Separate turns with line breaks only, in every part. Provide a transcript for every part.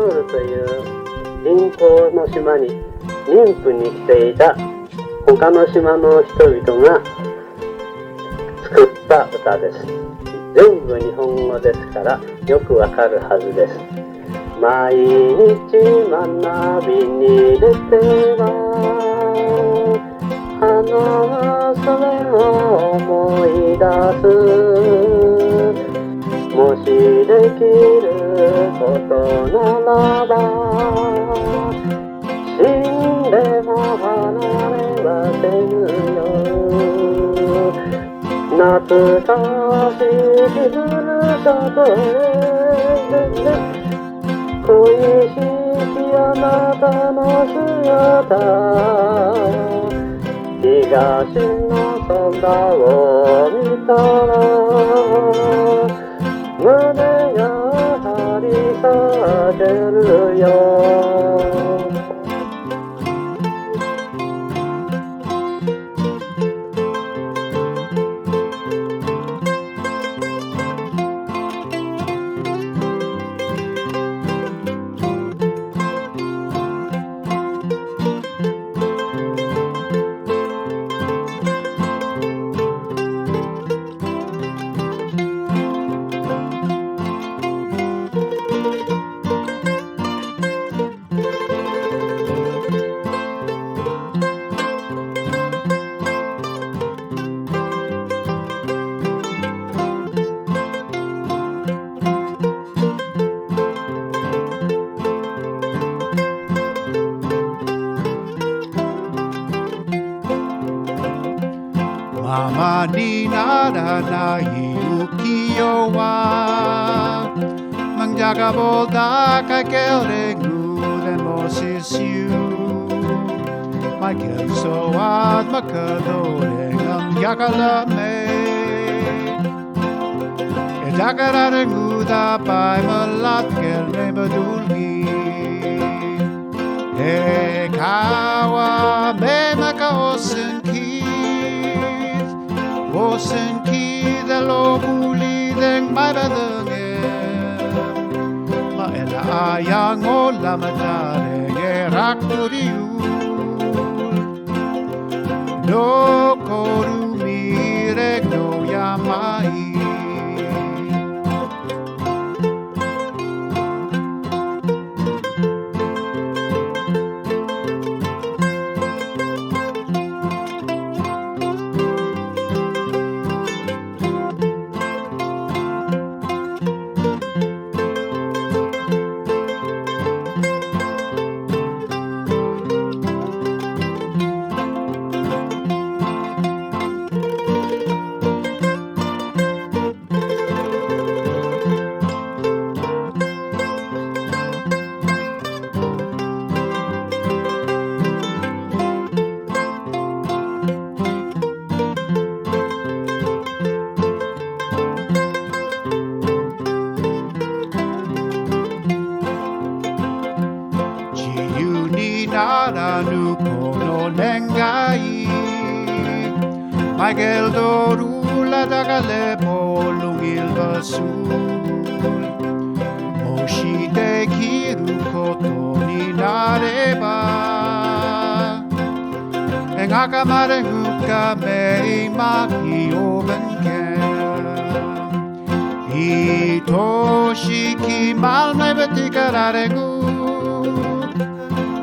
ウルという人工の島に妊婦にしていた他の島の人々が作った歌です。全部日本語ですからよくわかるはずです。毎日学びに出ては花はそれを思い出す。もしできることならば死んでも離れはせぬよ。懐かしきふるさとへ恋しきあなたの姿、東の空を見たら胸が張り裂けるよ。
ままにならない浮世は Menjaga kay kelegu dan mosisiu Michael soat makadoreng ang yakalame Ejakarareng udapay malatkel ne badulgi Kawa me makaosen Osen ki de lo muli deng mai ba ma ela ayang o la matare gerak turiu no koru mireng no yamai Naranu kono nengai Michael dorula dagale polungil basul Moshi de kiru koto ni nareba Engakamare hukame maki obenken Itoshiki malme betikararegu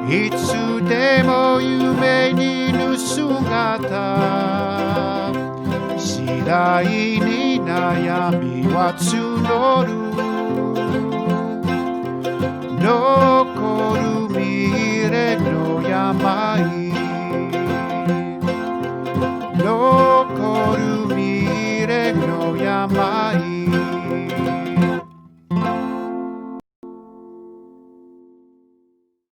Itsu demo yume ni nusungata Shirai ni nayami wa tsunoru No koru mireng no yamai